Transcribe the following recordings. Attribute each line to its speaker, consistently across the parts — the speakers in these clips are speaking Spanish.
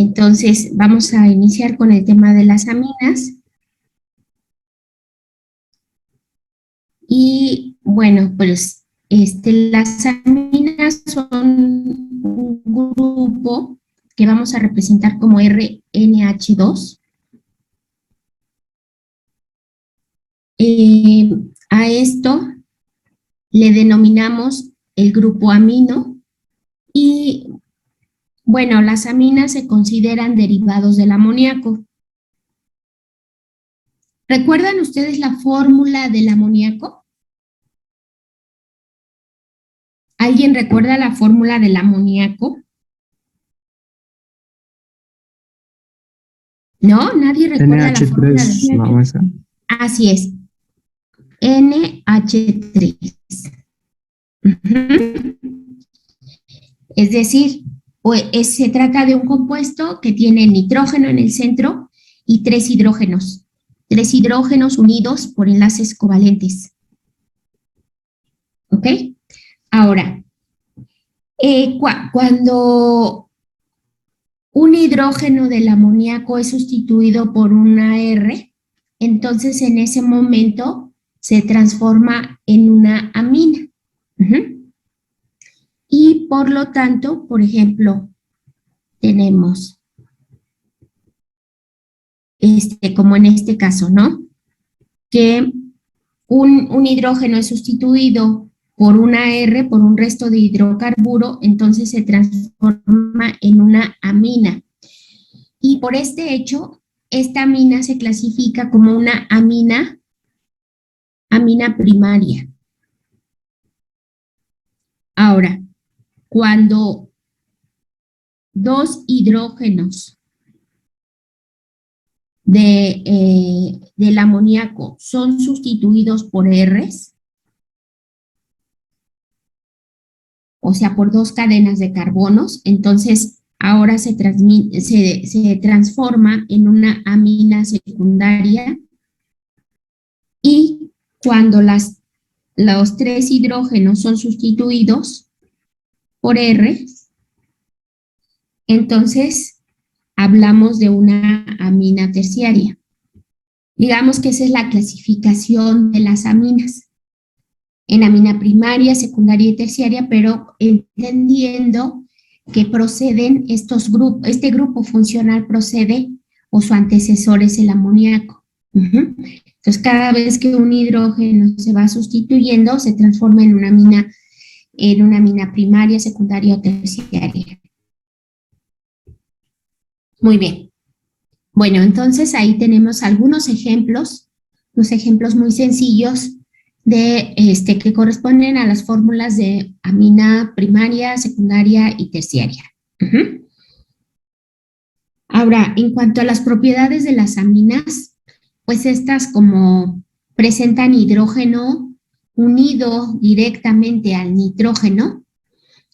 Speaker 1: Entonces, vamos a iniciar con el tema de las aminas. Y bueno, pues las aminas son un grupo que vamos a representar como RNH2. A esto le denominamos el grupo amino y bueno, las aminas se consideran derivados del amoníaco. ¿Recuerdan ustedes la fórmula del amoníaco? ¿Alguien recuerda la fórmula del amoníaco? ¿No? ¿Nadie recuerda la fórmula del
Speaker 2: NH3, no, esa.
Speaker 1: Así es. NH3. Es decir, se trata de un compuesto que tiene nitrógeno en el centro y tres hidrógenos unidos por enlaces covalentes. ¿Ok? Ahora, cuando un hidrógeno del amoníaco es sustituido por una R, entonces en ese momento se transforma en una amina. Y por lo tanto, por ejemplo, tenemos, como en este caso, ¿no? Que un hidrógeno es sustituido por una R, por un resto de hidrocarburo, entonces se transforma en una amina. Y por este hecho, esta amina se clasifica como una amina primaria. Ahora, cuando dos hidrógenos del amoníaco son sustituidos por Rs, o sea, por dos cadenas de carbonos, entonces ahora se transforma en una amina secundaria y cuando los tres hidrógenos son sustituidos por R, entonces hablamos de una amina terciaria. Digamos que esa es la clasificación de las aminas en amina primaria, secundaria y terciaria, pero entendiendo que proceden este grupo funcional procede o su antecesor es el amoníaco. Entonces, cada vez que un hidrógeno se va sustituyendo, se transforma en una amina primaria, secundaria o terciaria. Muy bien. Bueno, entonces ahí tenemos algunos ejemplos, unos ejemplos muy sencillos que corresponden a las fórmulas de amina primaria, secundaria y terciaria. Ahora, en cuanto a las propiedades de las aminas, pues estas como presentan hidrógeno unido directamente al nitrógeno,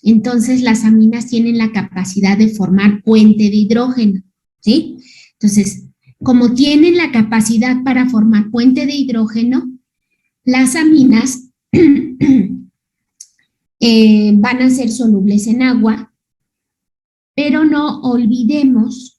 Speaker 1: entonces las aminas tienen la capacidad de formar puente de hidrógeno, ¿sí? Entonces, como tienen la capacidad para formar puente de hidrógeno, las aminas van a ser solubles en agua, pero no olvidemos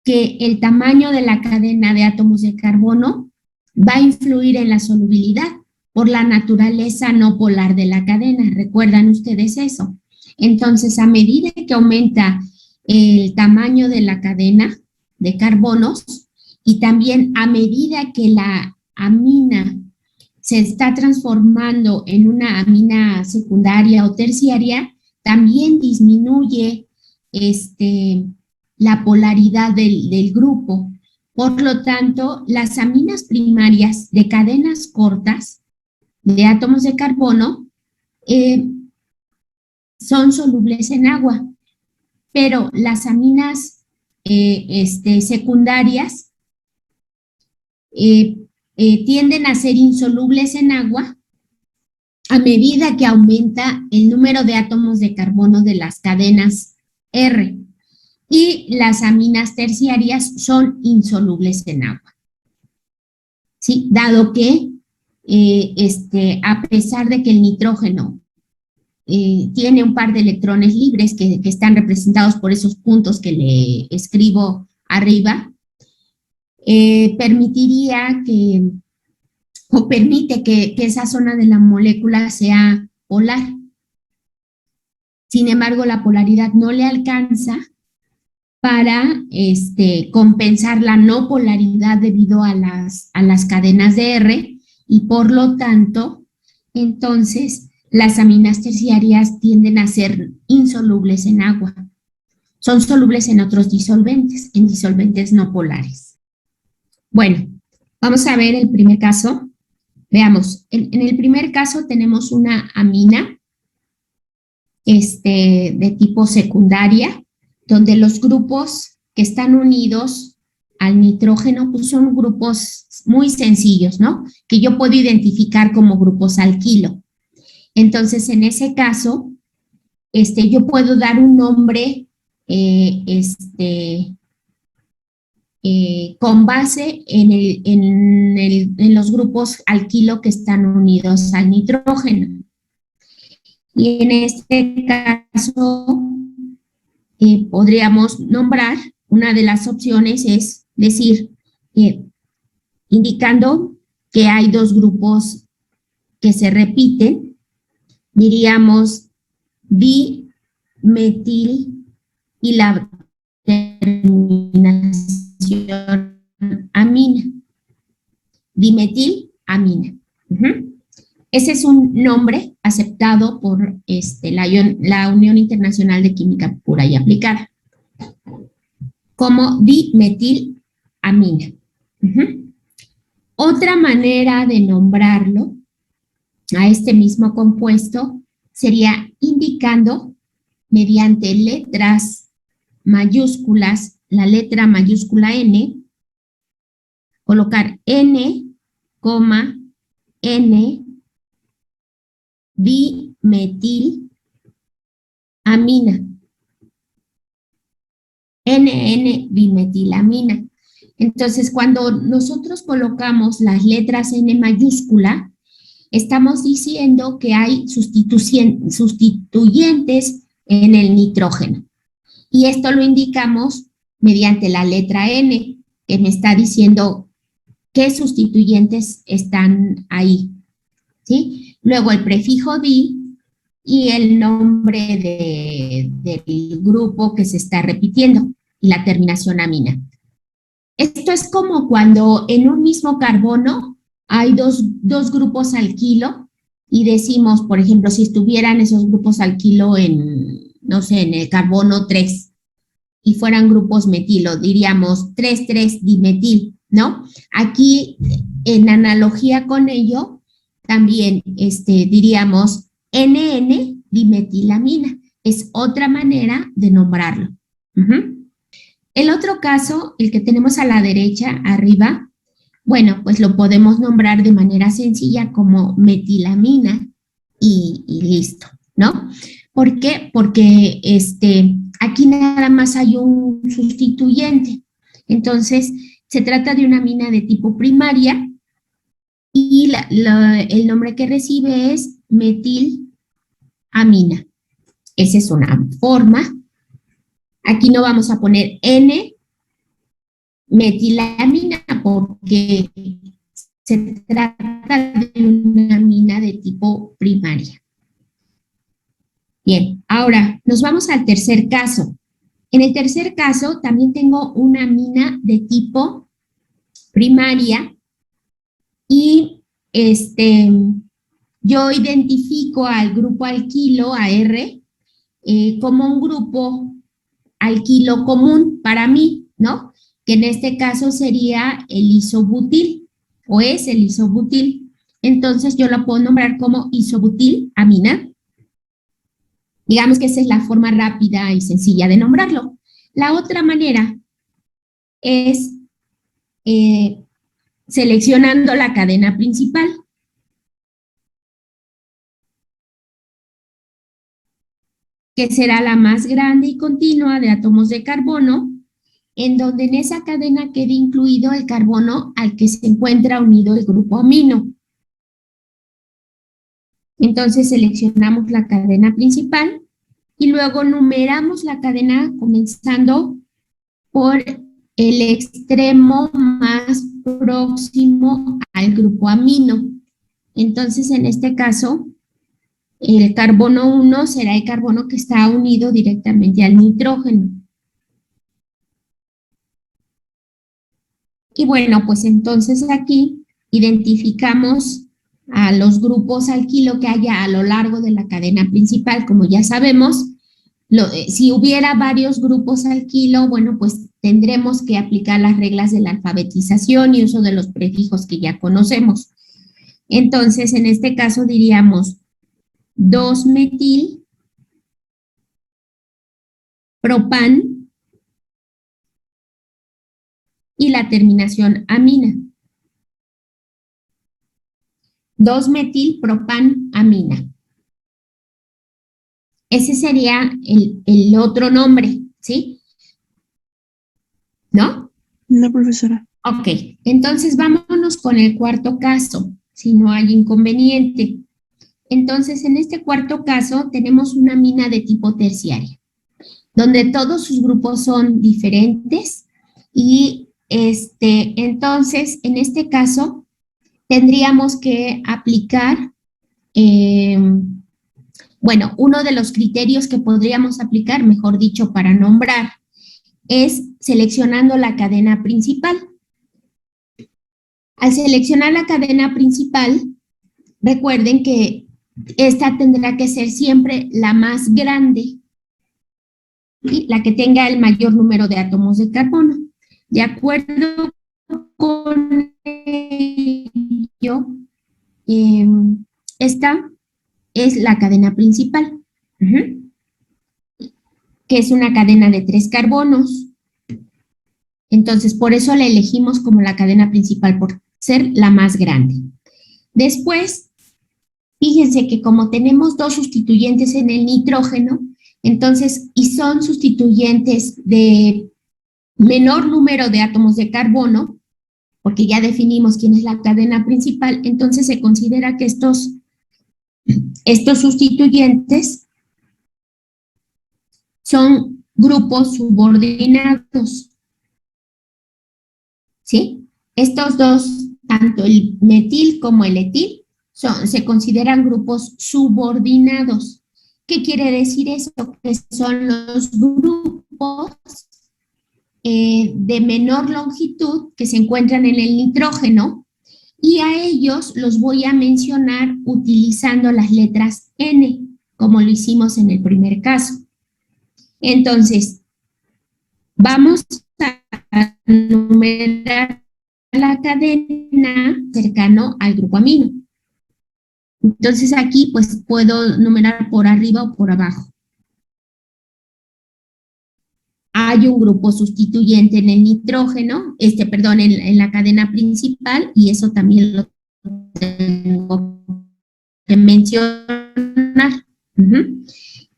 Speaker 1: que el tamaño de la cadena de átomos de carbono va a influir en la solubilidad por la naturaleza no polar de la cadena. ¿Recuerdan ustedes eso? Entonces, a medida que aumenta el tamaño de la cadena de carbonos y también a medida que la amina se está transformando en una amina secundaria o terciaria, también disminuye la polaridad del grupo. Por lo tanto, las aminas primarias de cadenas cortas de átomos de carbono son solubles en agua, pero las aminas secundarias tienden a ser insolubles en agua a medida que aumenta el número de átomos de carbono de las cadenas R. Y las aminas terciarias son insolubles en agua. ¿Sí? Dado que a pesar de que el nitrógeno tiene un par de electrones libres que están representados por esos puntos que le escribo arriba, permitiría que, o permite que esa zona de la molécula sea polar. Sin embargo, la polaridad no le alcanza para compensar la no polaridad debido a las cadenas de R, y por lo tanto, entonces, las aminas terciarias tienden a ser insolubles en agua. Son solubles en otros disolventes, en disolventes no polares. Bueno, vamos a ver el primer caso. Veamos, en el primer caso tenemos una amina de tipo secundaria, donde los grupos que están unidos al nitrógeno pues son grupos muy sencillos, ¿no? Que yo puedo identificar como grupos alquilo. Entonces, en ese caso, yo puedo dar un nombre con base en los grupos alquilo que están unidos al nitrógeno. Y en este caso, podríamos nombrar, una de las opciones es decir, indicando que hay dos grupos que se repiten, diríamos dimetil y la terminación amina. Dimetilamina. Ese es un nombre aceptado por la Unión Internacional de Química Pura y Aplicada como dimetilamina. Otra manera de nombrarlo a este mismo compuesto sería indicando mediante letras mayúsculas, la letra mayúscula N, colocar N, N, dimetilamina. NN-dimetilamina. Entonces, cuando nosotros colocamos las letras N mayúscula, estamos diciendo que hay sustituyentes en el nitrógeno. Y esto lo indicamos mediante la letra N, que me está diciendo qué sustituyentes están ahí, ¿sí? Luego el prefijo di y el nombre del grupo que se está repitiendo y la terminación amina. Esto es como cuando en un mismo carbono hay dos grupos alquilo y decimos, por ejemplo, si estuvieran esos grupos alquilo no sé, en el carbono 3 y fueran grupos metilo, diríamos 3,3-dimetil, ¿no? Aquí, en analogía con ello, también diríamos NN-dimetilamina. Es otra manera de nombrarlo. El otro caso, el que tenemos a la derecha, arriba, bueno, pues lo podemos nombrar de manera sencilla como metilamina y listo, ¿no? ¿Por qué? Porque aquí nada más hay un sustituyente. Entonces, se trata de una amina de tipo primaria y el nombre que recibe es metilamina. Esa es una forma. Aquí no vamos a poner N-metilamina porque se trata de una amina de tipo primaria. Bien, ahora nos vamos al tercer caso. En el tercer caso también tengo una amina de tipo primaria y yo identifico al grupo alquilo, a R, como un grupo alquilo común para mí, ¿no? Que en este caso sería el isobutil, o es el isobutil. Entonces yo la puedo nombrar como isobutilamina. Digamos que esa es la forma rápida y sencilla de nombrarlo. La otra manera es seleccionando la cadena principal. Que será la más grande y continua de átomos de carbono, en donde en esa cadena quede incluido el carbono al que se encuentra unido el grupo amino. Entonces seleccionamos la cadena principal y luego numeramos la cadena comenzando por el extremo más próximo al grupo amino. Entonces, en este caso, el carbono 1 será el carbono que está unido directamente al nitrógeno. Y bueno, pues entonces aquí identificamos a los grupos alquilo que haya a lo largo de la cadena principal. Como ya sabemos, si hubiera varios grupos alquilo, bueno, pues tendremos que aplicar las reglas de la alfabetización y uso de los prefijos que ya conocemos. Entonces, en este caso diríamos 2-metil propan y la terminación amina. 2-metil propan amina. Ese sería el otro nombre, ¿sí? ¿No?
Speaker 2: No, profesora.
Speaker 1: Ok, entonces vámonos con el cuarto caso, si no hay inconveniente. Entonces, en este cuarto caso tenemos una amina de tipo terciaria, donde todos sus grupos son diferentes y entonces, en este caso, tendríamos que aplicar, bueno, uno de los criterios que podríamos aplicar, mejor dicho, para nombrar, es seleccionando la cadena principal. Al seleccionar la cadena principal, recuerden que esta tendrá que ser siempre la más grande, ¿sí? La que tenga el mayor número de átomos de carbono. De acuerdo con ello, esta es la cadena principal, que es una cadena de 3 carbonos. Entonces, por eso la elegimos como la cadena principal, por ser la más grande. Después, fíjense que como tenemos 2 sustituyentes en el nitrógeno, entonces, y son sustituyentes de menor número de átomos de carbono, porque ya definimos quién es la cadena principal, entonces se considera que estos sustituyentes son grupos subordinados, ¿sí? Estos dos, tanto el metil como el etil, se consideran grupos subordinados. ¿Qué quiere decir eso? Que son los grupos de menor longitud que se encuentran en el nitrógeno y a ellos los voy a mencionar utilizando las letras N, como lo hicimos en el primer caso. Entonces, vamos a numerar la cadena cercano al grupo amino. Entonces aquí pues puedo numerar por arriba o por abajo. Hay un grupo sustituyente en el nitrógeno, perdón, en la cadena principal, y eso también lo tengo que mencionar.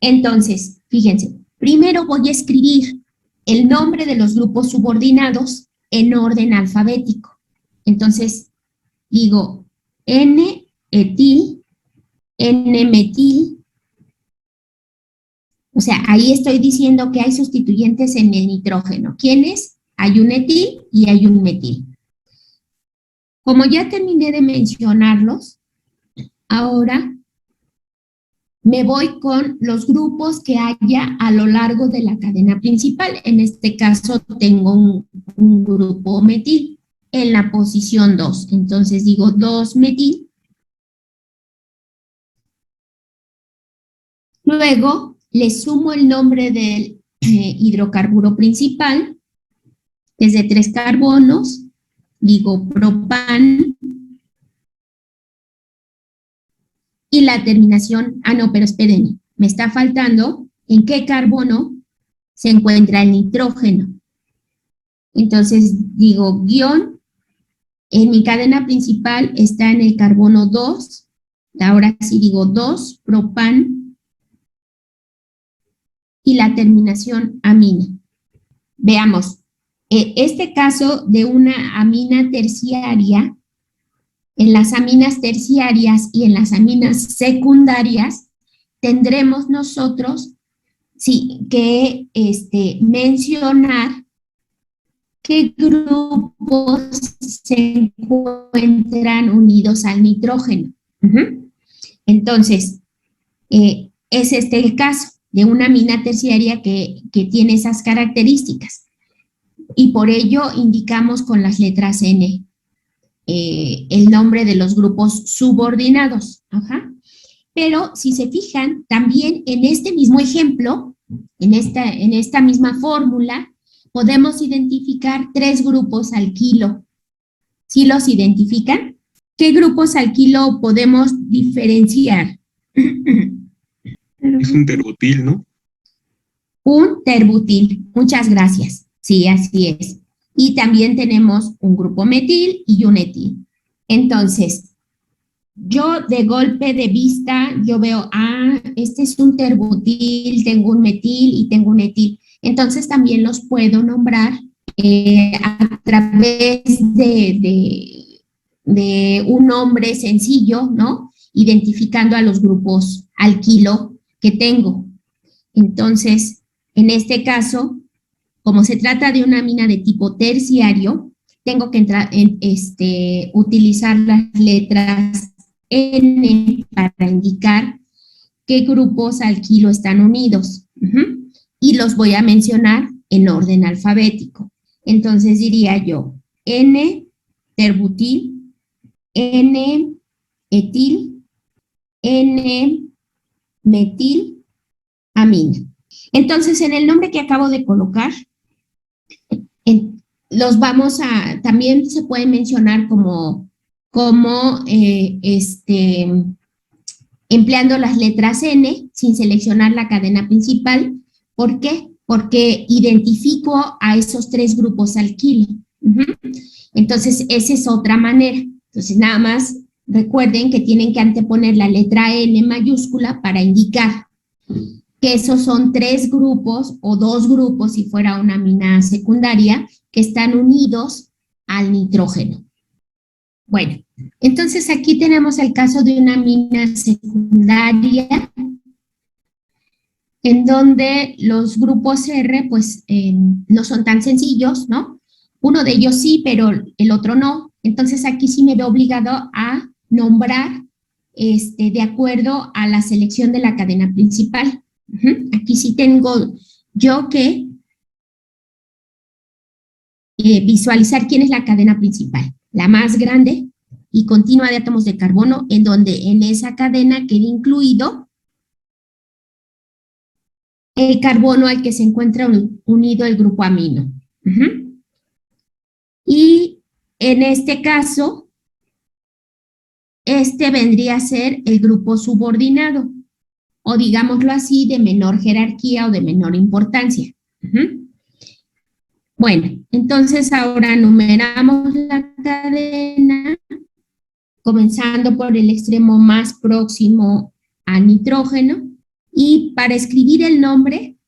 Speaker 1: Entonces, fíjense, primero voy a escribir el nombre de los grupos subordinados en orden alfabético. Entonces, digo N-etil, N-metil. O sea, ahí estoy diciendo que hay sustituyentes en el nitrógeno. ¿Quiénes? Hay un etil y hay un metil. Como ya terminé de mencionarlos, ahora me voy con los grupos que haya a lo largo de la cadena principal. En este caso tengo un grupo metil en la posición 2. Entonces digo 2-metil. Luego le sumo el nombre del hidrocarburo principal, que es de 3 carbonos. Digo propan. Y la terminación, no, pero espérenme, me está faltando en qué carbono se encuentra el nitrógeno. Entonces digo guión, en mi cadena principal está en el carbono 2, ahora sí digo 2, propan, y la terminación amina. Veamos, este caso de una amina terciaria En las aminas terciarias y en las aminas secundarias tendremos nosotros que mencionar qué grupos se encuentran unidos al nitrógeno. Entonces, es el caso de una amina terciaria que tiene esas características. Y por ello indicamos con las letras N el nombre de los grupos subordinados. Pero si se fijan, también en este mismo ejemplo, en esta misma fórmula, podemos identificar 3 grupos alquilo. ¿Sí los identifican? ¿Qué grupos alquilo podemos diferenciar?
Speaker 2: Es un terbutil, ¿no?
Speaker 1: Un terbutil. Muchas gracias. Sí, así es. Y también tenemos un grupo metil y un etil. Entonces, yo de golpe de vista, yo veo, este es un terbutil, tengo un metil y tengo un etil. Entonces también los puedo nombrar a través de un nombre sencillo, ¿no? Identificando a los grupos alquilo que tengo. Entonces, en este caso, como se trata de una amina de tipo terciario, tengo que utilizar las letras N para indicar qué grupos alquilo están unidos. Y los voy a mencionar en orden alfabético. Entonces diría yo N terbutil, N etil, N metil, amina. Entonces, en el nombre que acabo de colocar, los vamos a, también se puede mencionar como empleando las letras N sin seleccionar la cadena principal. ¿Por qué? Porque identifico a esos 3 grupos alquilo. Entonces, esa es otra manera. Entonces, nada más recuerden que tienen que anteponer la letra N mayúscula para indicar que esos son 3 grupos o 2 grupos, si fuera una amina secundaria, que están unidos al nitrógeno. Bueno, entonces aquí tenemos el caso de una amina secundaria en donde los grupos R pues no son tan sencillos, ¿no? Uno de ellos sí, pero el otro no. Entonces aquí sí me veo obligado a nombrar de acuerdo a la selección de la cadena principal. Aquí sí tengo yo que visualizar quién es la cadena principal, la más grande y continua de átomos de carbono, en donde en esa cadena queda incluido el carbono al que se encuentra unido el grupo amino. Y en este caso, vendría a ser el grupo subordinado, o digámoslo así, de menor jerarquía o de menor importancia. Bueno, entonces ahora numeramos la cadena, comenzando por el extremo más próximo al nitrógeno, y para escribir el nombre,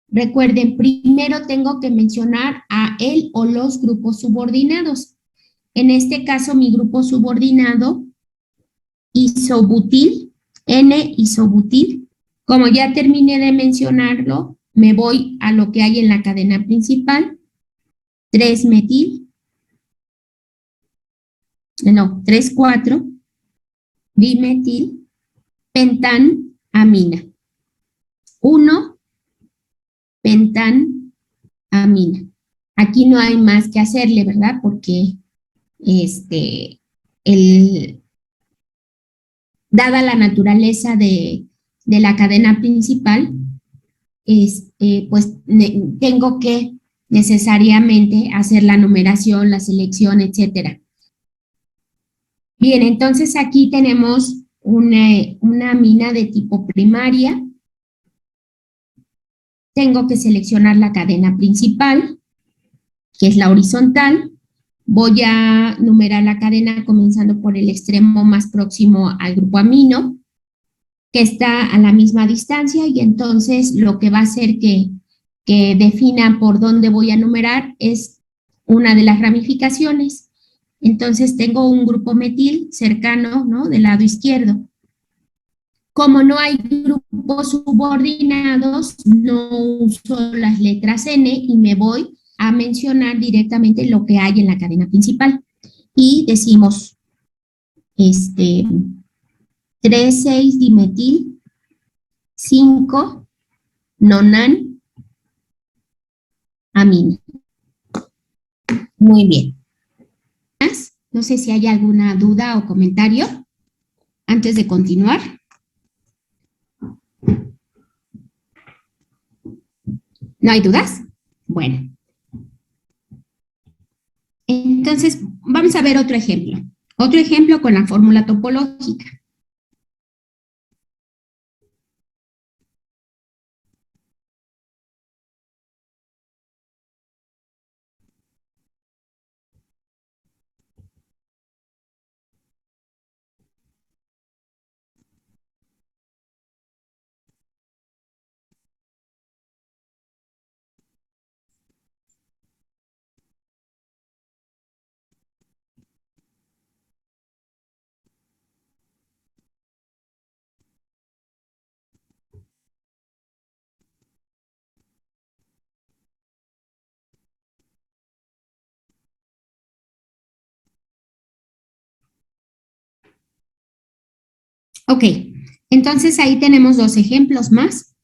Speaker 1: recuerden, primero tengo que mencionar a él o los grupos subordinados. En este caso, mi grupo subordinado, isobutil, N-isobutil. Como ya terminé de mencionarlo, me voy a lo que hay en la cadena principal, 3-metil, no, 3,4, dimetil, pentanamina. 1, pentanamina. Aquí no hay más que hacerle, ¿verdad? Porque dada la naturaleza de la cadena principal, pues tengo que necesariamente hacer la numeración, la selección, etcétera. Bien, entonces aquí tenemos una amina de tipo primaria. Tengo que seleccionar la cadena principal, que es la horizontal. Voy a numerar la cadena comenzando por el extremo más próximo al grupo amino, que está a la misma distancia, y entonces lo que va a hacer que defina por dónde voy a numerar es una de las ramificaciones, Entonces tengo un grupo metil cercano, ¿no? Del lado izquierdo. Como no hay grupos subordinados, no uso las letras N y me voy a mencionar directamente lo que hay en la cadena principal. Y decimos, 3,6-dimetil, 5 nonan amina. Muy bien. No sé si hay alguna duda o comentario antes de continuar. ¿No hay dudas? Bueno. Entonces, vamos a ver otro ejemplo. Otro ejemplo con la fórmula topológica. Ok, entonces ahí tenemos dos ejemplos más.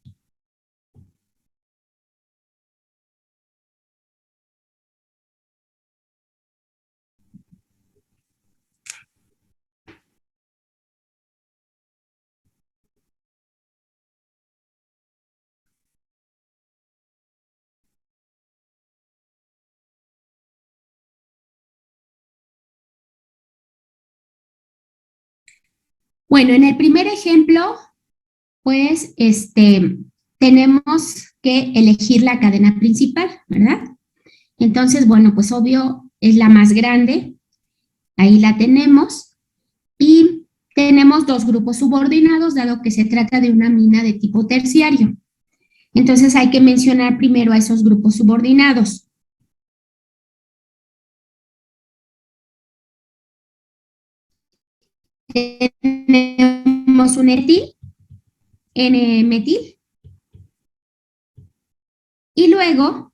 Speaker 1: Bueno, en el primer ejemplo, pues, tenemos que elegir la cadena principal, ¿verdad? Entonces, bueno, pues obvio es la más grande, ahí la tenemos, y tenemos dos grupos subordinados, dado que se trata de una mina de tipo terciario. Entonces hay que mencionar primero a esos grupos subordinados. Tenemos un etil, N-metil, y luego,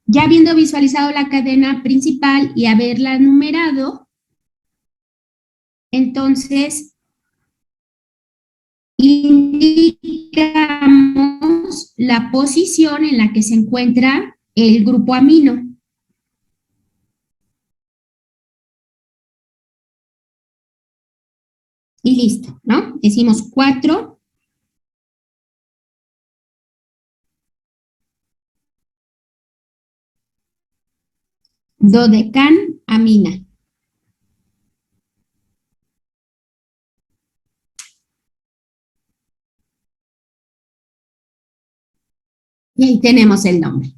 Speaker 1: ya habiendo visualizado la cadena principal y haberla numerado, entonces indicamos la posición en la que se encuentra el grupo amino. Y listo, ¿no? Decimos 4 dodecan amina. Y ahí tenemos el nombre.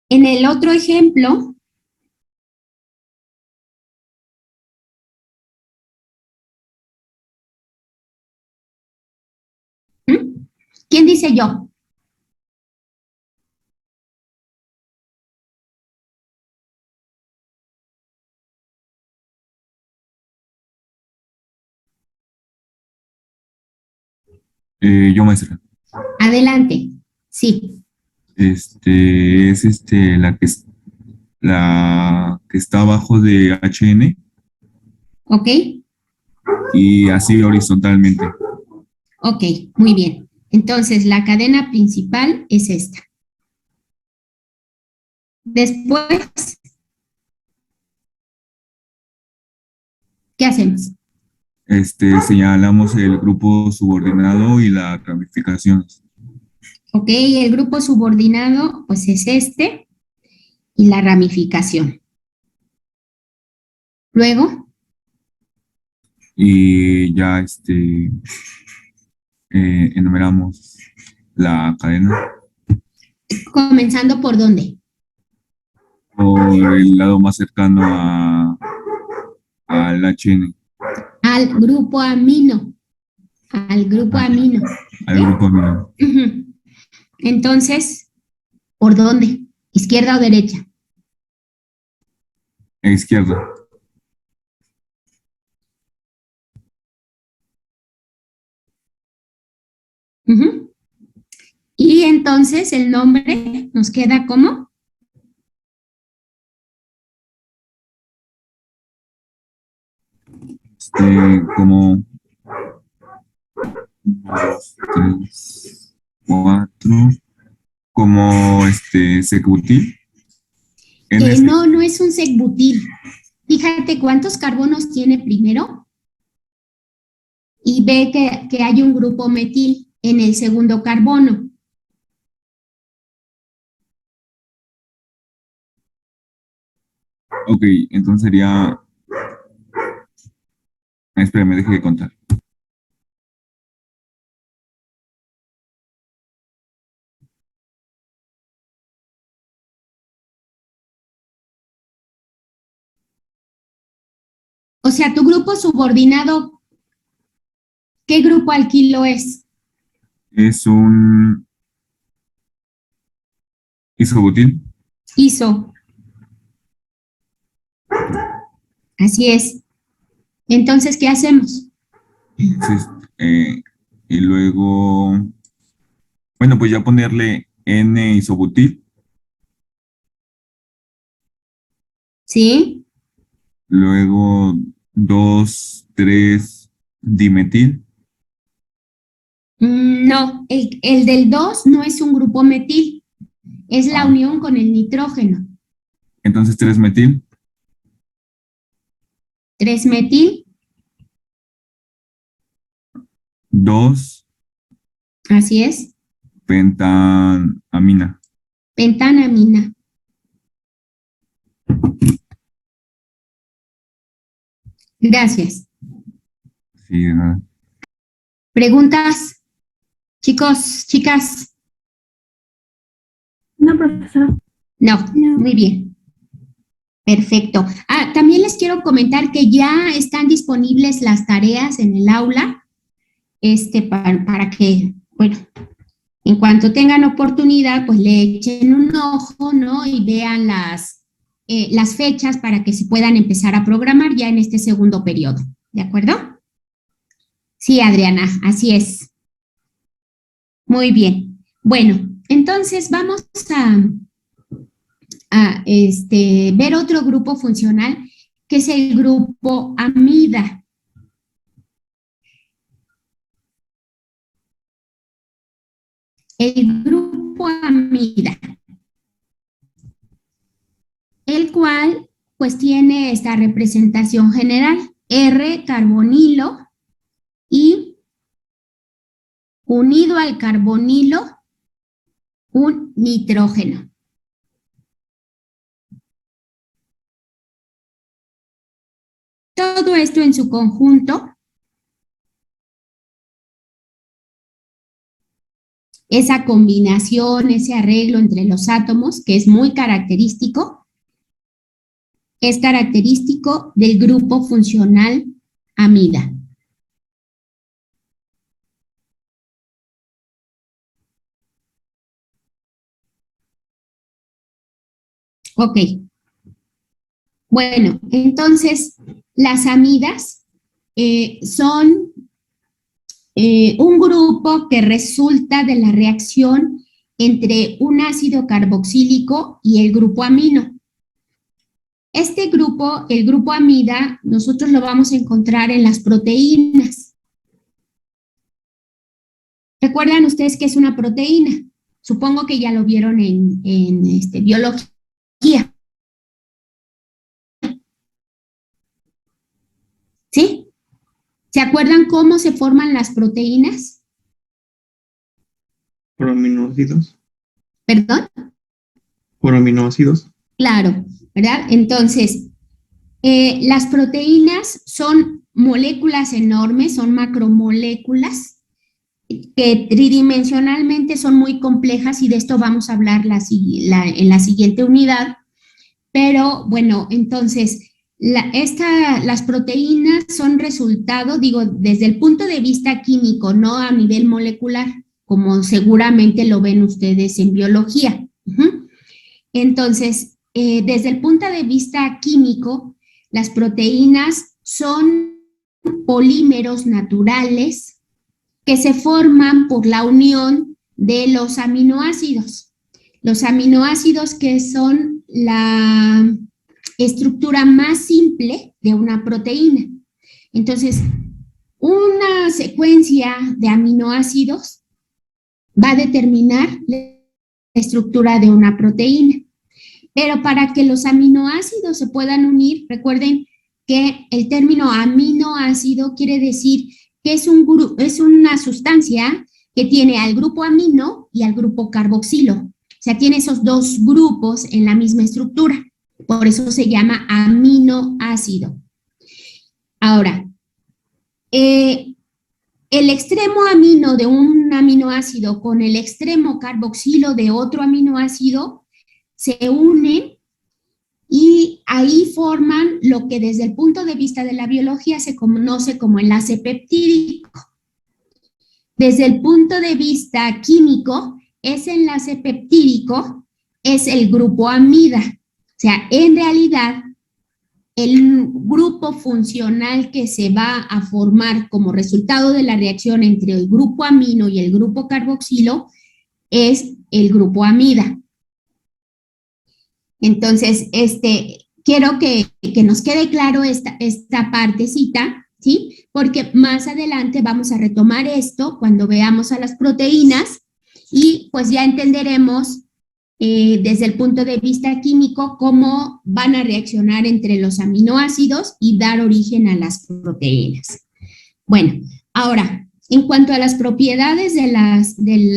Speaker 1: En el otro ejemplo, ¿Mm? ¿Quién dice yo?
Speaker 2: Yo, maestra.
Speaker 1: Adelante. Sí,
Speaker 2: Es la que está abajo de HN
Speaker 1: ¿ok?
Speaker 2: y así horizontalmente.
Speaker 1: Ok, muy bien. Entonces, la cadena principal es esta. Después, ¿qué hacemos?
Speaker 2: Señalamos el grupo subordinado y las ramificaciones.
Speaker 1: Ok, el grupo subordinado, pues es y la ramificación. Luego,
Speaker 2: Y ya enumeramos la cadena
Speaker 1: comenzando por dónde?
Speaker 2: por el lado más cercano al HN.
Speaker 1: Al grupo amino. al grupo amino.
Speaker 2: Al grupo amino.
Speaker 1: Ujú. Entonces, ¿por dónde? ¿Izquierda o derecha?
Speaker 2: Izquierda.
Speaker 1: Ujú. Y entonces el nombre nos queda como
Speaker 2: Como 2, 3, 4, como secutil.
Speaker 1: no, no es un secbutil. Fíjate cuántos carbonos tiene primero y ve que hay un grupo metil en el segundo carbono.
Speaker 2: Ok, entonces sería. Espérame, deje de contar.
Speaker 1: O sea, tu grupo subordinado, ¿qué grupo alquilo es?
Speaker 2: Es un isobutil.
Speaker 1: Iso. Así es. Entonces, ¿qué hacemos?
Speaker 2: Entonces, y luego, bueno, pues ya ponerle N-isobutil,
Speaker 1: ¿Sí?
Speaker 2: luego 2, 3 dimetil.
Speaker 1: No, el del 2 no es un grupo metil, es la unión con el nitrógeno.
Speaker 2: Entonces 3 metil.
Speaker 1: 3 metil,
Speaker 2: 2
Speaker 1: así es,
Speaker 2: pentamina.
Speaker 1: pentanamina. Gracias.
Speaker 2: Sí, de nada.
Speaker 1: ¿Preguntas? Chicos, chicas.
Speaker 3: No, profesora.
Speaker 1: No,
Speaker 3: No.
Speaker 1: muy bien. Perfecto. También les quiero comentar que ya están disponibles las tareas en el aula, para que, bueno, en cuanto tengan oportunidad, pues le echen un ojo, ¿no? Y vean las fechas para que se puedan empezar a programar ya en este segundo periodo. ¿De acuerdo? Sí, Adriana, así es. Muy bien. Bueno, entonces vamos a ver otro grupo funcional que es el grupo amida. El grupo amida, el cual pues tiene esta representación general, R carbonilo y unido al carbonilo un nitrógeno. Todo esto en su conjunto, esa combinación, ese arreglo entre los átomos, que es muy característico, es característico del grupo funcional amida. Ok. Bueno, entonces las amidas son un grupo que resulta de la reacción entre un ácido carboxílico y el grupo amino. Este grupo, el grupo amida, nosotros lo vamos a encontrar en las proteínas. ¿Recuerdan ustedes qué es una proteína? Supongo que ya lo vieron en biología. ¿Sí? ¿Se acuerdan cómo se forman las proteínas?
Speaker 4: Por aminoácidos.
Speaker 1: ¿Perdón?
Speaker 4: Por aminoácidos.
Speaker 1: Claro, ¿verdad? Entonces, las proteínas son moléculas enormes, son macromoléculas que tridimensionalmente son muy complejas y de esto vamos a hablar en la siguiente unidad. Pero bueno, entonces, Las proteínas son resultado, digo, desde el punto de vista químico, no a nivel molecular, como seguramente lo ven ustedes en biología. Entonces, desde el punto de vista químico, las proteínas son polímeros naturales que se forman por la unión de los aminoácidos. Los aminoácidos que son la estructura más simple de una proteína. Entonces, una secuencia de aminoácidos va a determinar la estructura de una proteína. Pero para que los aminoácidos se puedan unir, recuerden que el término aminoácido quiere decir que es una sustancia que tiene al grupo amino y al grupo carboxilo. O sea, tiene esos dos grupos en la misma estructura. Por eso se llama aminoácido. Ahora, el extremo amino de un aminoácido con el extremo carboxilo de otro aminoácido se unen y ahí forman lo que desde el punto de vista de la biología se conoce como enlace peptídico. Desde el punto de vista químico, ese enlace peptídico es el grupo amida. O sea, en realidad, el grupo funcional que se va a formar como resultado de la reacción entre el grupo amino y el grupo carboxilo es el grupo amida. Entonces, quiero que nos quede claro esta partecita, ¿sí? Porque más adelante vamos a retomar esto cuando veamos a las proteínas y pues ya entenderemos desde el punto de vista químico cómo van a reaccionar entre los aminoácidos y dar origen a las proteínas. Bueno, ahora, en cuanto a las propiedades del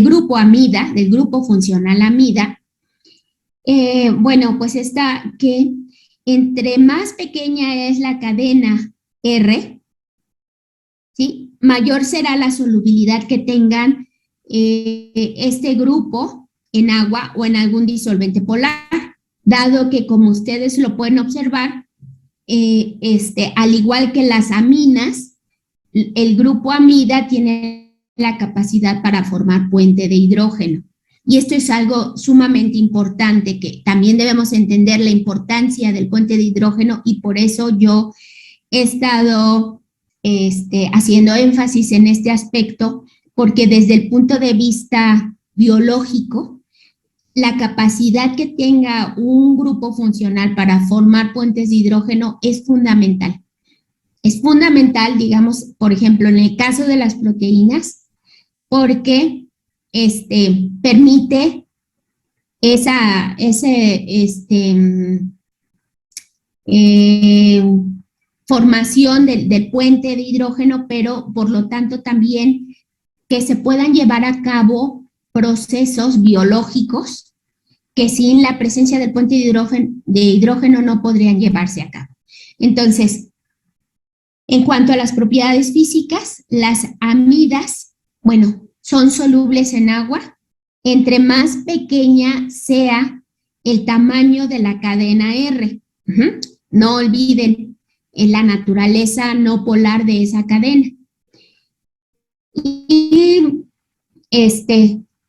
Speaker 1: grupo amida, del grupo funcional amida, bueno, pues está que entre más pequeña es la cadena R, ¿sí? Mayor será la solubilidad que tengan este grupo en agua o en algún disolvente polar, dado que como ustedes lo pueden observar, al igual que las aminas, el grupo amida tiene la capacidad para formar puente de hidrógeno. Y esto es algo sumamente importante, que también debemos entender la importancia del puente de hidrógeno y por eso yo he estado haciendo énfasis en este aspecto, porque desde el punto de vista biológico, la capacidad que tenga un grupo funcional para formar puentes de hidrógeno es fundamental. Es fundamental, digamos, por ejemplo, en el caso de las proteínas, porque permite formación del puente de hidrógeno, pero por lo tanto también que se puedan llevar a cabo procesos biológicos que sin la presencia del puente de hidrógeno no podrían llevarse a cabo. Entonces, en cuanto a las propiedades físicas, las amidas, bueno, son solubles en agua. Entre más pequeña sea el tamaño de la cadena R. No olviden la naturaleza no polar de esa cadena. Y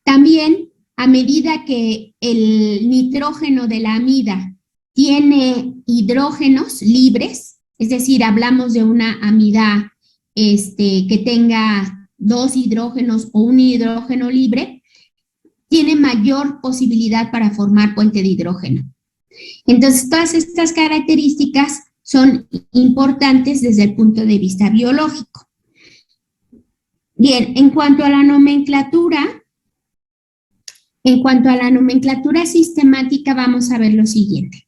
Speaker 1: también, a medida que el nitrógeno de la amida tiene hidrógenos libres, es decir, hablamos de una amida que tenga 2 hidrógenos o un hidrógeno libre, tiene mayor posibilidad para formar puente de hidrógeno. Entonces, todas estas características son importantes desde el punto de vista biológico. Bien, en cuanto a la nomenclatura sistemática, vamos a ver lo siguiente.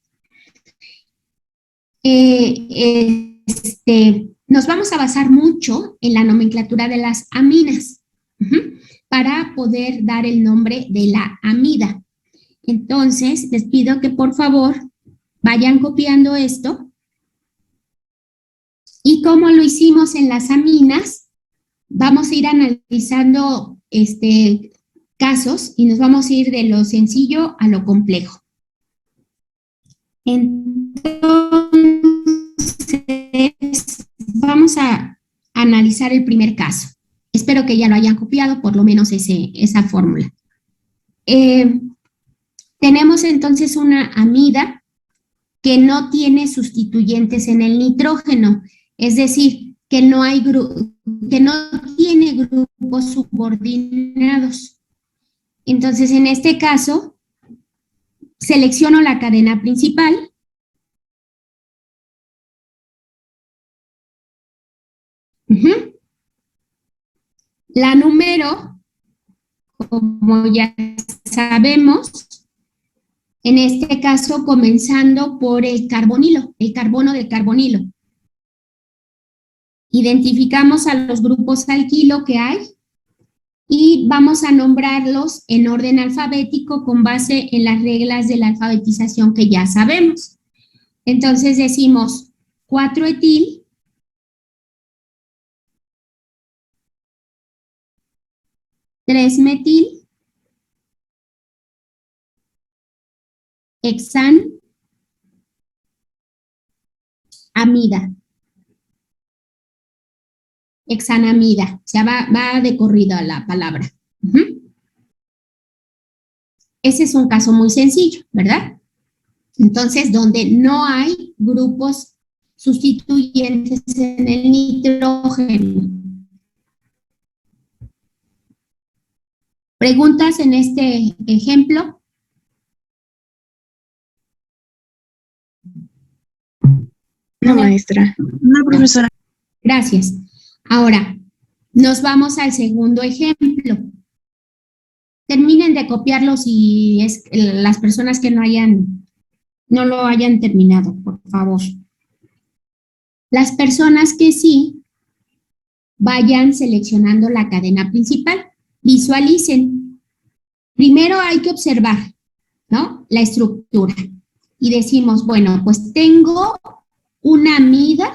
Speaker 1: Nos vamos a basar mucho en la nomenclatura de las aminas para poder dar el nombre de la amida. Entonces, les pido que por favor vayan copiando esto. Y como lo hicimos en las aminas, vamos a ir analizando casos y nos vamos a ir de lo sencillo a lo complejo. Entonces, vamos a analizar el primer caso. Espero que ya lo hayan copiado, por lo menos esa fórmula. Tenemos entonces una amida que no tiene sustituyentes en el nitrógeno, es decir, que no tiene grupos subordinados. Entonces, en este caso, selecciono la cadena principal. La número, como ya sabemos, en este caso comenzando por el carbonilo, el carbono del carbonilo. Identificamos a los grupos alquilo que hay y vamos a nombrarlos en orden alfabético con base en las reglas de la alfabetización que ya sabemos. Entonces decimos 4-etil, metil, hexan, amida. Hexanamida, o sea, va de corrido a la palabra. Ese es un caso muy sencillo, ¿verdad? Entonces, donde no hay grupos sustituyentes en el nitrógeno. ¿Preguntas en este ejemplo?
Speaker 3: No, maestra.
Speaker 5: No, profesora.
Speaker 1: Gracias. Ahora, nos vamos al segundo ejemplo. Terminen de copiarlo si es las personas que no lo hayan terminado, por favor. Las personas que sí, vayan seleccionando la cadena principal. Visualicen. Primero hay que observar, ¿no? La estructura. Y decimos, bueno, pues tengo una amida,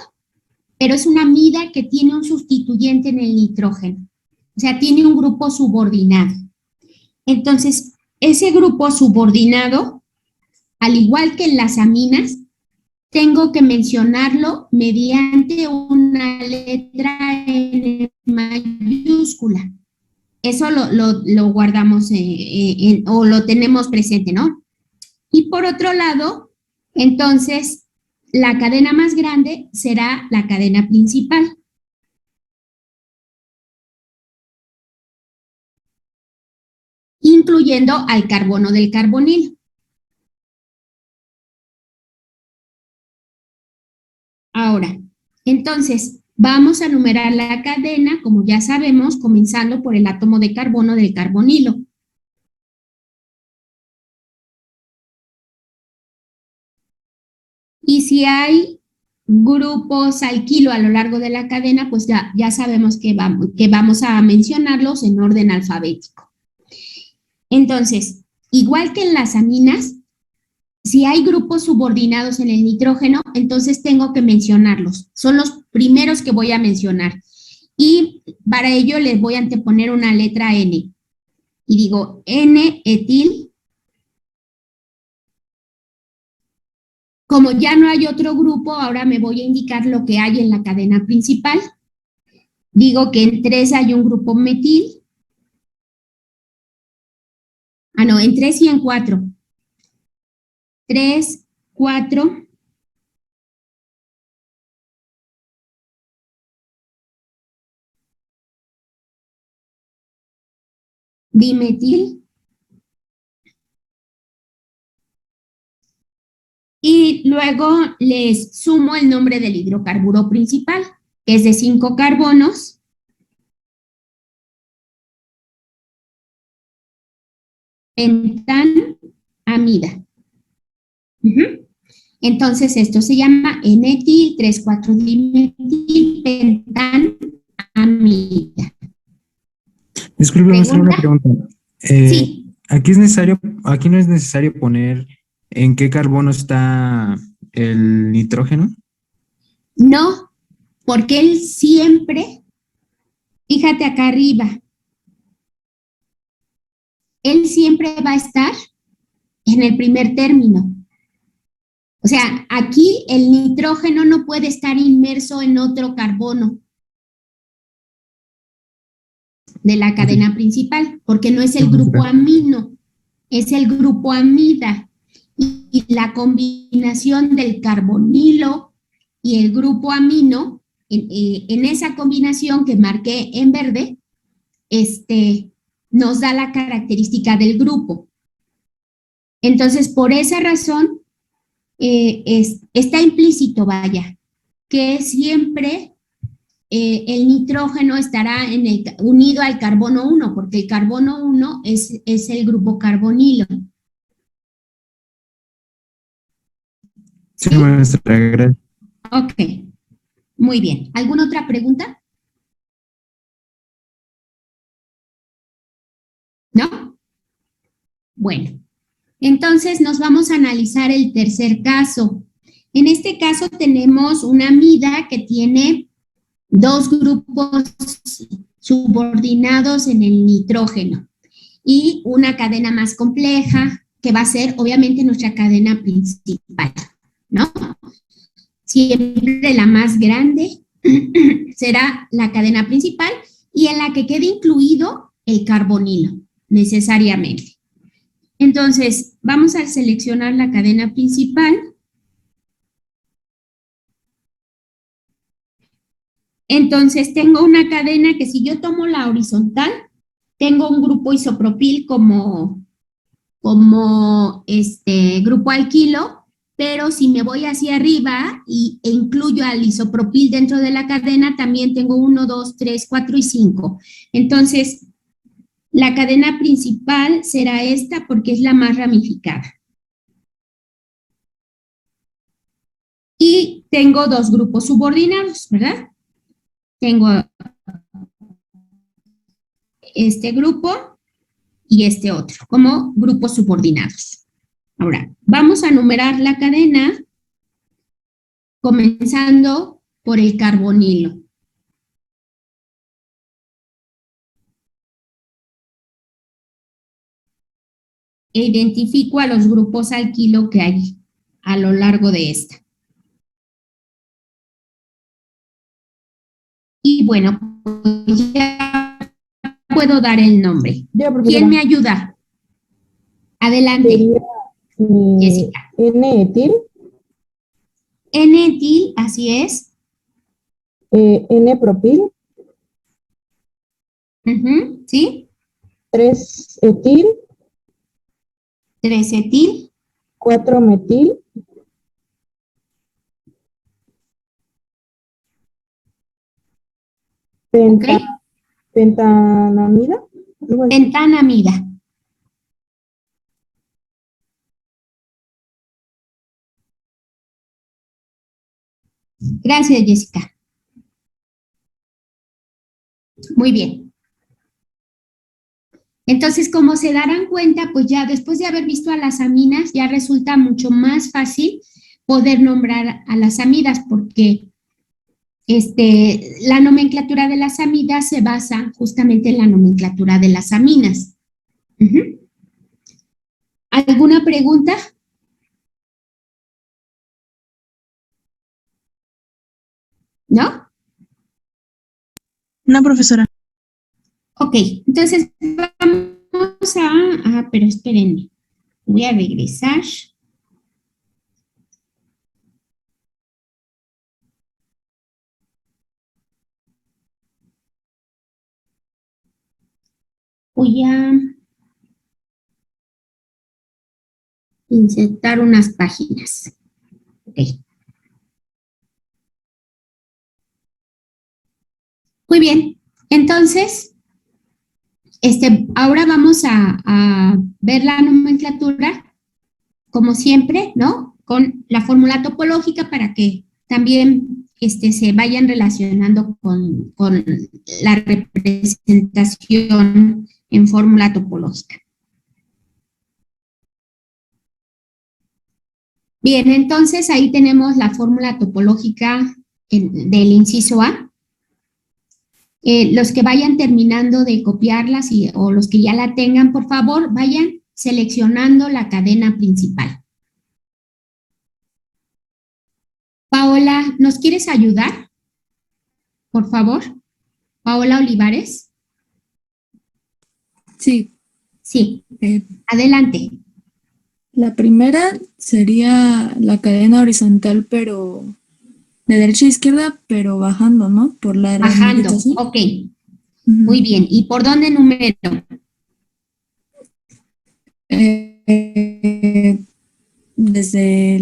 Speaker 1: pero es una amida que tiene un sustituyente en el nitrógeno. O sea, tiene un grupo subordinado. Entonces, ese grupo subordinado, al igual que en las aminas, tengo que mencionarlo mediante una letra N mayúscula. Eso lo guardamos o lo tenemos presente, ¿no? Y por otro lado, entonces, la cadena más grande será la cadena principal. Incluyendo al carbono del carbonilo. Ahora, entonces, vamos a numerar la cadena, como ya sabemos, comenzando por el átomo de carbono del carbonilo. Y si hay grupos alquilo a lo largo de la cadena, pues ya sabemos que vamos a mencionarlos en orden alfabético. Entonces, igual que en las aminas, si hay grupos subordinados en el nitrógeno, entonces tengo que mencionarlos. Son los primeros que voy a mencionar. Y para ello les voy a anteponer una letra N. Y digo N-etil. Como ya no hay otro grupo, ahora me voy a indicar lo que hay en la cadena principal. Digo que en 3 hay un grupo metil. No, en 3 y en 4. 3, 4. Dimetil. Y luego les sumo el nombre del hidrocarburo principal, que es de 5 carbonos. Pentanamida. Entonces, esto se llama N-etil, 3,4-dimetil, pentanamida.
Speaker 5: Disculpe, vamos a hacer una pregunta.
Speaker 1: Sí.
Speaker 5: Aquí no es necesario poner en qué carbono está el nitrógeno.
Speaker 1: No, porque él siempre, fíjate acá arriba, él siempre va a estar en el primer término. O sea, aquí el nitrógeno no puede estar inmerso en otro carbono de la cadena principal, porque no es el grupo amino, es el grupo amida. Y la combinación del carbonilo y el grupo amino, en esa combinación que marqué en verde, nos da la característica del grupo. Entonces, por esa razón, está implícito, vaya, que siempre el nitrógeno estará unido al carbono 1, porque el carbono 1 es el grupo carbonilo.
Speaker 5: Sí, maestra, gracias.
Speaker 1: Ok, muy bien. ¿Alguna otra pregunta? ¿No? Bueno, entonces nos vamos a analizar el tercer caso. En este caso tenemos una amida que tiene dos grupos subordinados en el nitrógeno y una cadena más compleja que va a ser obviamente nuestra cadena principal, ¿no? Siempre la más grande será la cadena principal y en la que quede incluido el carbonilo, necesariamente. Entonces, vamos a seleccionar la cadena principal. Entonces, tengo una cadena que si yo tomo la horizontal, tengo un grupo isopropil como grupo alquilo, pero si me voy hacia arriba e incluyo al isopropil dentro de la cadena, también tengo 1, 2, 3, 4 y 5. Entonces, la cadena principal será esta porque es la más ramificada. Y tengo dos grupos subordinados, ¿verdad? Tengo este grupo y este otro como grupos subordinados. Ahora, vamos a numerar la cadena comenzando por el carbonilo. E identifico a los grupos alquilo que hay a lo largo de esta. Y bueno, pues ya puedo dar el nombre. ¿Quién me ayuda? Adelante.
Speaker 6: Sería
Speaker 1: Jessica.
Speaker 6: N-etil,
Speaker 1: N-etil, así es.
Speaker 6: N-propil,
Speaker 1: ¿Sí?
Speaker 6: 3-etil,
Speaker 1: 3-etil,
Speaker 6: 4-metil,
Speaker 1: ¿ok?
Speaker 6: pentanamida, algo así.
Speaker 1: Pentanamida. Gracias, Jessica. Muy bien. Entonces, como se darán cuenta, pues ya después de haber visto a las aminas, ya resulta mucho más fácil poder nombrar a las amidas, porque la nomenclatura de las amidas se basa justamente en la nomenclatura de las aminas. ¿Alguna pregunta? ¿No?
Speaker 3: No, profesora.
Speaker 1: Ok, entonces vamos pero espérenme, voy a regresar. Voy a insertar unas páginas. Ok. Muy bien, entonces, ahora vamos a ver la nomenclatura, como siempre, ¿no? Con la fórmula topológica para que también se vayan relacionando con la representación en fórmula topológica. Bien, entonces ahí tenemos la fórmula topológica del inciso A. Los que vayan terminando de copiarlas o los que ya la tengan, por favor, vayan seleccionando la cadena principal. Paola, ¿nos quieres ayudar? Por favor. Paola Olivares.
Speaker 7: Sí,
Speaker 1: Sí,
Speaker 7: eh,
Speaker 1: adelante.
Speaker 7: la primera sería la cadena horizontal, pero de derecha a izquierda, pero bajando, ¿no? Por la
Speaker 1: Bajando.
Speaker 7: ramita así.
Speaker 1: Ok,
Speaker 7: Ujú.
Speaker 1: muy bien. ¿Y por dónde número?
Speaker 7: Desde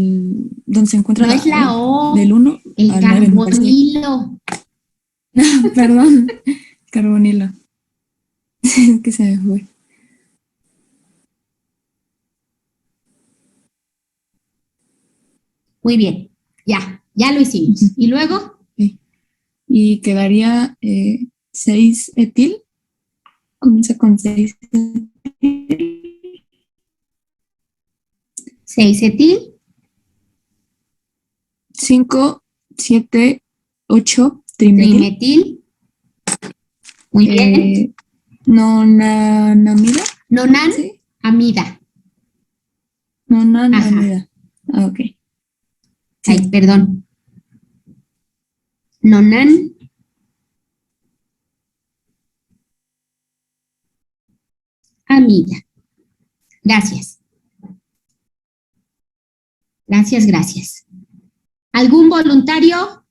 Speaker 7: donde se encuentra
Speaker 1: No es la O,
Speaker 7: del 1
Speaker 1: el
Speaker 7: al 9, me parece.
Speaker 1: carbonilo.
Speaker 7: Perdón, carbonilo. Es que se me fue.
Speaker 1: Muy bien, ya lo hicimos.
Speaker 7: Ujú.
Speaker 1: ¿Y luego?
Speaker 7: Y quedaría 6 etil. Comienza con 6 etil.
Speaker 1: 6 etil.
Speaker 7: 5, 7, 8 trimetil.
Speaker 1: Trimetil. Muy bien.
Speaker 7: Nonanamida.
Speaker 1: Nonan,
Speaker 7: ¿Sí?
Speaker 1: amida.
Speaker 7: Nonanamida. Ah, ok. Sí.
Speaker 1: Ay, perdón. Nonan. Amida. Gracias. Gracias. ¿Algún voluntario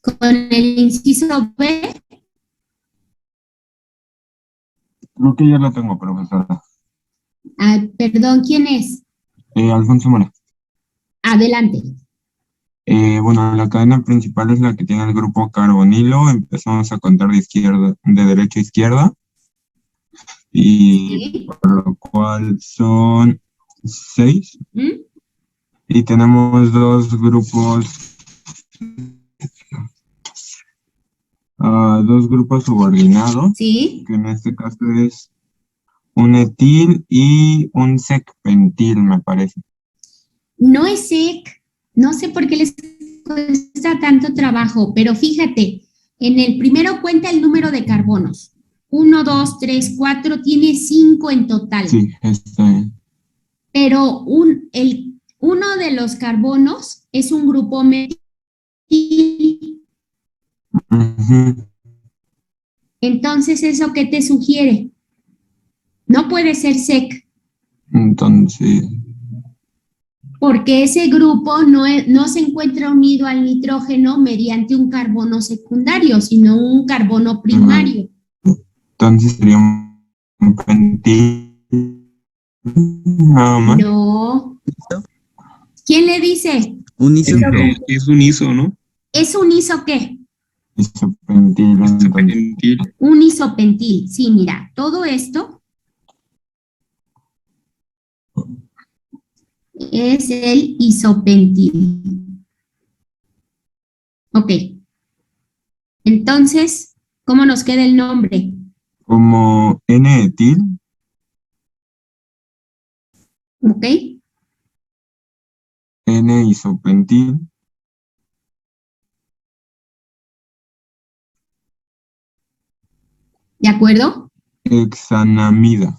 Speaker 1: con el inciso B?
Speaker 2: Creo que ya lo tengo, profesora.
Speaker 1: Ah, perdón, ¿quién es?
Speaker 2: Alfonso Mora.
Speaker 1: Adelante.
Speaker 2: Bueno, la cadena principal es la que tiene el grupo carbonilo. Empezamos a contar de derecha a izquierda. Y
Speaker 1: Sí.
Speaker 2: por lo cual son 6.
Speaker 1: ¿Mm?
Speaker 2: Y tenemos dos grupos subordinados,
Speaker 1: Sí.
Speaker 2: que en este caso es un etil y un secpentil, me parece.
Speaker 1: No es sec, no sé por qué les cuesta tanto trabajo, pero fíjate, en el primero cuenta el número de carbonos. 1, 2, 3, 4, tiene 5 en total.
Speaker 2: Sí,
Speaker 1: Pero uno de los carbonos es un grupo metil.
Speaker 2: Ujú.
Speaker 1: Entonces, ¿eso qué te sugiere? No puede ser sec,
Speaker 2: Entonces,
Speaker 1: porque ese grupo no se encuentra unido al nitrógeno mediante un carbono secundario, sino un carbono primario.
Speaker 2: entonces sería un pentil, nada más.
Speaker 1: No. ¿Quién le dice?
Speaker 5: Un iso.
Speaker 4: Es un ISO, ¿no?
Speaker 1: ¿Es un iso qué?
Speaker 2: Isopentil, entonces.
Speaker 4: Pentil.
Speaker 1: Un isopentil. Sí, mira, todo esto es el isopentil. Ok. Entonces, ¿cómo nos queda el nombre?
Speaker 2: Como N-etil,
Speaker 1: Ok.
Speaker 2: N-isopentil,
Speaker 1: ¿De acuerdo?
Speaker 2: hexanamida,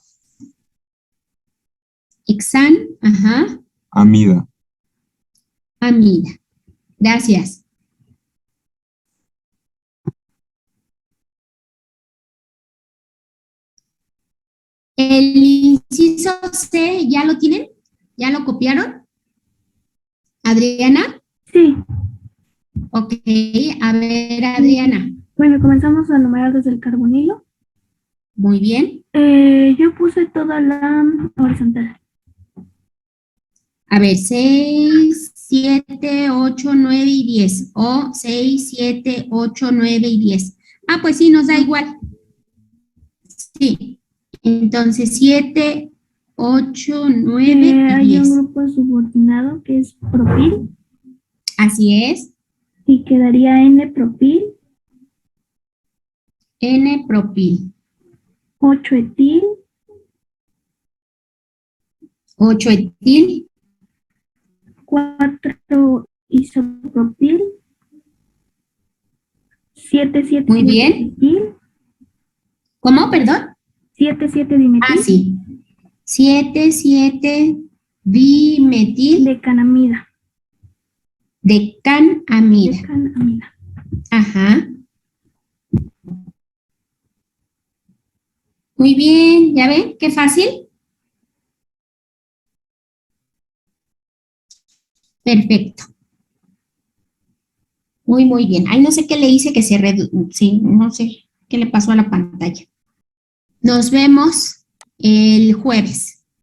Speaker 1: Hexan, ajá,
Speaker 2: amida.
Speaker 1: amida. Gracias. El inciso C, ¿ya lo tienen? ¿Ya lo copiaron? ¿Adriana?
Speaker 8: Sí,
Speaker 1: Ok, a ver, Adriana.
Speaker 8: bueno, comenzamos a numerar desde el carbonilo.
Speaker 1: Muy bien.
Speaker 8: Yo puse toda la horizontal.
Speaker 1: A ver, 6, 7, 8, 9 y 10. O 6, 7, 8, 9 y 10. Ah, pues sí, nos da igual. Sí. Entonces, 7, 8, 9 y
Speaker 8: Hay
Speaker 1: 10.
Speaker 8: un grupo subordinado que es propil
Speaker 1: Así es.
Speaker 8: y quedaría N-propil,
Speaker 1: N-propil.
Speaker 8: 8 etil,
Speaker 1: 8 etil.
Speaker 8: 4 isopropil, 7, 7,
Speaker 1: Muy
Speaker 8: 7
Speaker 1: bien.
Speaker 8: etil,
Speaker 1: ¿Cómo? Perdón.
Speaker 8: 7, 7 dimetil,
Speaker 1: Ah, sí. 7, 7 dimetil
Speaker 8: decanamida.
Speaker 1: Decanamida.
Speaker 8: Decanamida.
Speaker 1: Ajá. Muy bien, ¿ya ven? Qué fácil. Perfecto. Muy bien. Ay, no sé qué le hice que se sí, no sé qué le pasó a la pantalla. Nos vemos el jueves.